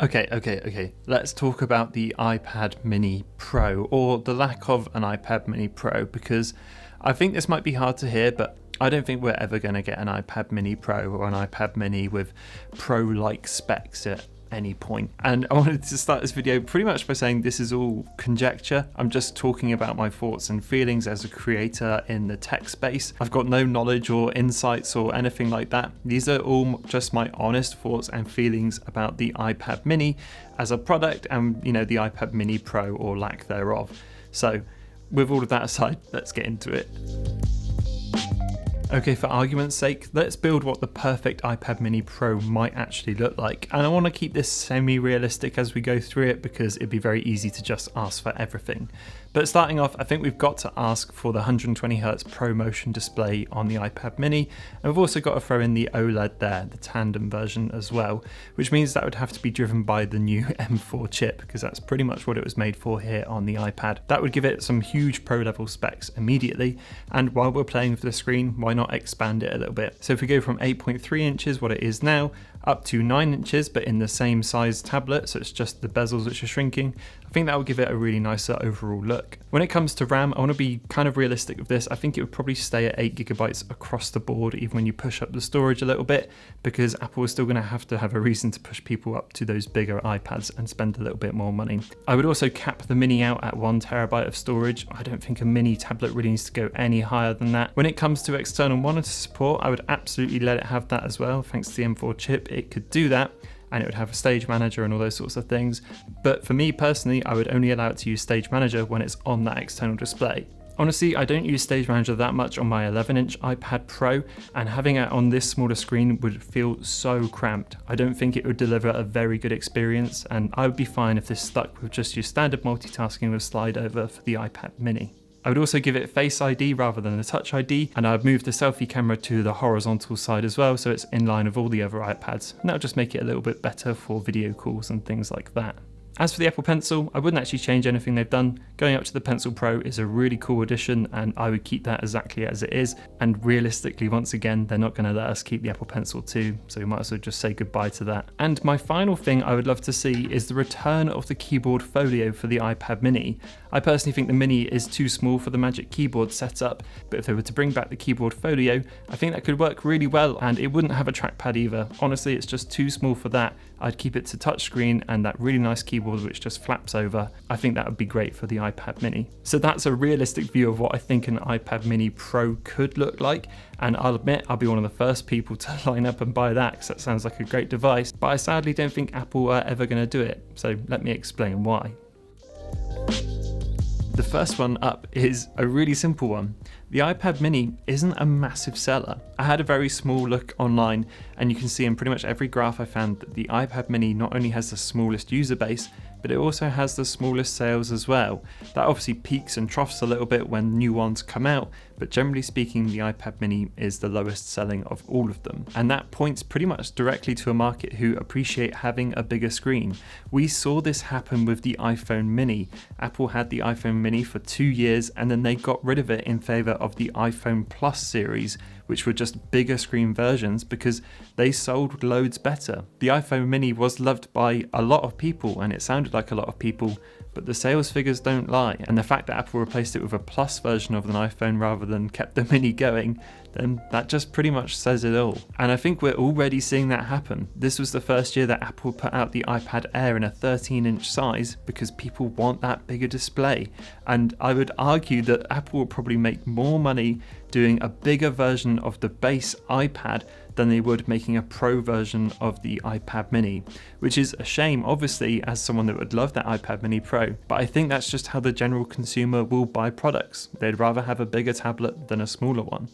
Okay. Let's talk about the iPad Mini Pro, or the lack of an iPad Mini Pro, because I think this might be hard to hear, but I don't think we're ever going to get an iPad Mini Pro or an iPad Mini with Pro-like specs at any point. And I wanted to start this video pretty much by saying this is all conjecture. I'm just talking about my thoughts and feelings as a creator in the tech space. I've got no knowledge or insights or anything like that. These are all just my honest thoughts and feelings about the iPad Mini as a product and, the iPad Mini Pro or lack thereof. So with all of that aside, let's get into it. Okay, for argument's sake, let's build what the perfect iPad Mini Pro might actually look like. And I want to keep this semi-realistic as we go through it because it'd be very easy to just ask for everything. But starting off, I think we've got to ask for the 120Hz ProMotion display on the iPad Mini. And we've also got to throw in the OLED there, the tandem version as well, which means that would have to be driven by the new M4 chip because that's pretty much what it was made for here on the iPad. That would give it some huge pro level specs immediately. And while we're playing with the screen, why not expand it a little bit? So if we go from 8.3 inches, what it is now, up to 9 inches, but in the same size tablet, so it's just the bezels which are shrinking, I think that will give it a really nicer overall look. When it comes to RAM, I want to be kind of realistic with this. I think it would probably stay at 8GB across the board, even when you push up the storage a little bit, because Apple is still going to have a reason to push people up to those bigger iPads and spend a little bit more money. I would also cap the Mini out at 1TB of storage. I don't think a mini tablet really needs to go any higher than that. When it comes to external monitor support, I would absolutely let it have that as well. Thanks to the M4 chip, it could do that, and it would have a stage manager and all those sorts of things. But for me personally, I would only allow it to use stage manager when it's on that external display. Honestly, I don't use stage manager that much on my 11-inch iPad Pro, and having it on this smaller screen would feel so cramped. I don't think it would deliver a very good experience, and I would be fine if this stuck with just your standard multitasking with slide over for the iPad Mini. I would also give it Face ID rather than the Touch ID, and I would move the selfie camera to the horizontal side as well, so it's in line with all the other iPads, and that would just make it a little bit better for video calls and things like that. As for the Apple Pencil, I wouldn't actually change anything they've done. Going up to the Pencil Pro is a really cool addition, and I would keep that exactly as it is. And realistically, once again, they're not going to let us keep the Apple Pencil 2, so we might as well just say goodbye to that. And my final thing I would love to see is the return of the keyboard folio for the iPad Mini. I personally think the Mini is too small for the Magic Keyboard setup, but if they were to bring back the keyboard folio, I think that could work really well, and it wouldn't have a trackpad either. Honestly, it's just too small for that. I'd keep it to touchscreen and that really nice keyboard which just flaps over. I think that would be great for the iPad Mini. So that's a realistic view of what I think an iPad Mini Pro could look like, and I'll admit I'll be one of the first people to line up and buy that because that sounds like a great device, but I sadly don't think Apple are ever going to do it, so let me explain why. The first one up is a really simple one. The iPad Mini isn't a massive seller. I had a very small look online, and you can see in pretty much every graph I found that the iPad Mini not only has the smallest user base, but it also has the smallest sales as well. That obviously peaks and troughs a little bit when new ones come out, but generally speaking, the iPad Mini is the lowest selling of all of them. And that points pretty much directly to a market who appreciate having a bigger screen. We saw this happen with the iPhone Mini. Apple had the iPhone Mini for 2 years, and then they got rid of it in favor of the iPhone Plus series, which were just bigger screen versions because they sold loads better. The iPhone Mini was loved by a lot of people, and it sounded like a lot of people, but the sales figures don't lie, and the fact that Apple replaced it with a Plus version of an iPhone rather than kept the Mini going, then that just pretty much says it all. And I think we're already seeing that happen. This was the first year that Apple put out the iPad Air in a 13-inch size because people want that bigger display. And I would argue that Apple will probably make more money doing a bigger version of the base iPad than they would making a Pro version of the iPad Mini, which is a shame, obviously, as someone that would love that iPad Mini Pro, but I think that's just how the general consumer will buy products. They'd rather have a bigger tablet than a smaller one.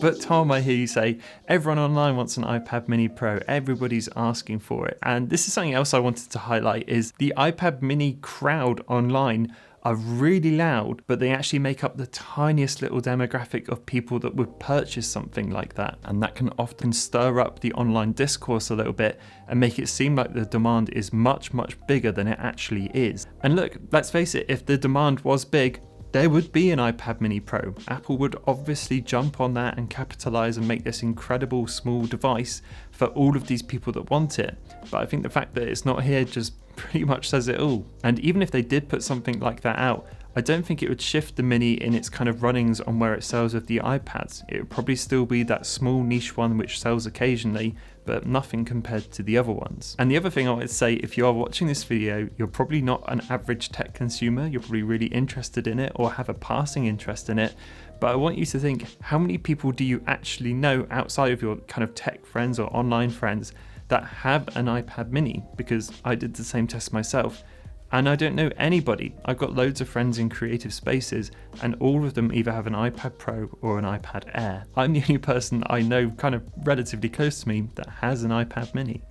But Tom, I hear you say, everyone online wants an iPad Mini Pro, everybody's asking for it. And this is something else I wanted to highlight, is the iPad Mini crowd online are really loud, but they actually make up the tiniest little demographic of people that would purchase something like that. And that can often stir up the online discourse a little bit and make it seem like the demand is much, much bigger than it actually is. And look, let's face it, if the demand was big, there would be an iPad mini Pro. Apple would obviously jump on that and capitalize and make this incredible small device for all of these people that want it. But I think the fact that it's not here just pretty much says it all. And even if they did put something like that out, I don't think it would shift the Mini in its kind of runnings on where it sells with the iPads. It would probably still be that small niche one which sells occasionally, but nothing compared to the other ones. And the other thing I would say, if you are watching this video, you're probably not an average tech consumer, you're probably really interested in it or have a passing interest in it, but I want you to think, how many people do you actually know outside of your kind of tech friends or online friends that have an iPad mini? Because I did the same test myself. And I don't know anybody. I've got loads of friends in creative spaces and all of them either have an iPad Pro or an iPad Air. I'm the only person I know kind of relatively close to me that has an iPad mini.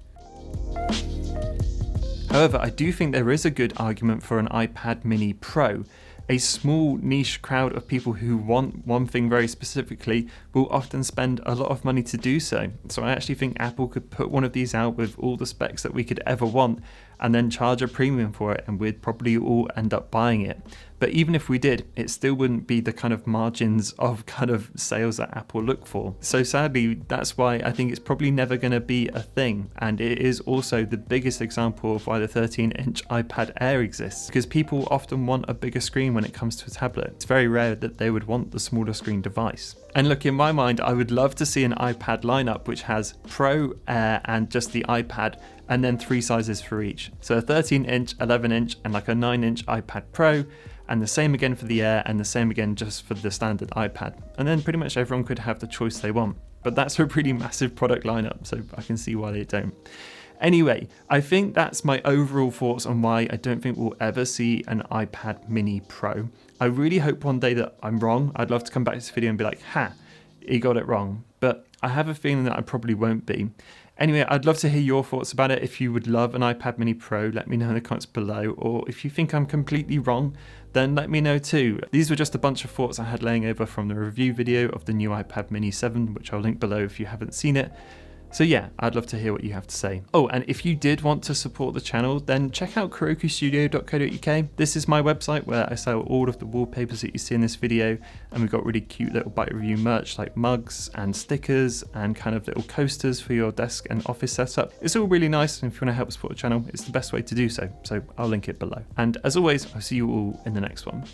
However, I do think there is a good argument for an iPad mini Pro. A small niche crowd of people who want one thing very specifically will often spend a lot of money to do so. So I actually think Apple could put one of these out with all the specs that we could ever want and then charge a premium for it, and we'd probably all end up buying it. But even if we did, it still wouldn't be the kind of margins of kind of sales that Apple look for. So sadly, that's why I think it's probably never going to be a thing. And it is also the biggest example of why the 13-inch iPad Air exists, because people often want a bigger screen when it comes to a tablet. It's very rare that they would want the smaller screen device. And look, in my mind, I would love to see an iPad lineup which has Pro, Air, and just the iPad, and then 3 sizes for each. So a 13-inch, 11-inch, and like a 9-inch iPad Pro, and the same again for the Air, and the same again just for the standard iPad. And then pretty much everyone could have the choice they want. But that's a pretty massive product lineup, so I can see why they don't. Anyway, I think that's my overall thoughts on why I don't think we'll ever see an iPad mini Pro. I really hope one day that I'm wrong. I'd love to come back to this video and be like, ha, he got it wrong. But I have a feeling that I probably won't be. Anyway, I'd love to hear your thoughts about it. If you would love an iPad mini Pro, let me know in the comments below. Or if you think I'm completely wrong, then let me know too. These were just a bunch of thoughts I had laying over from the review video of the new iPad mini 7, which I'll link below if you haven't seen it. So yeah, I'd love to hear what you have to say. Oh, and if you did want to support the channel, then check out KurokuStudio.co.uk. This is my website where I sell all of the wallpapers that you see in this video, and we've got really cute little Byte Review merch like mugs and stickers and kind of little coasters for your desk and office setup. It's all really nice, and if you want to help support the channel, it's the best way to do so. So I'll link it below. And as always, I'll see you all in the next one.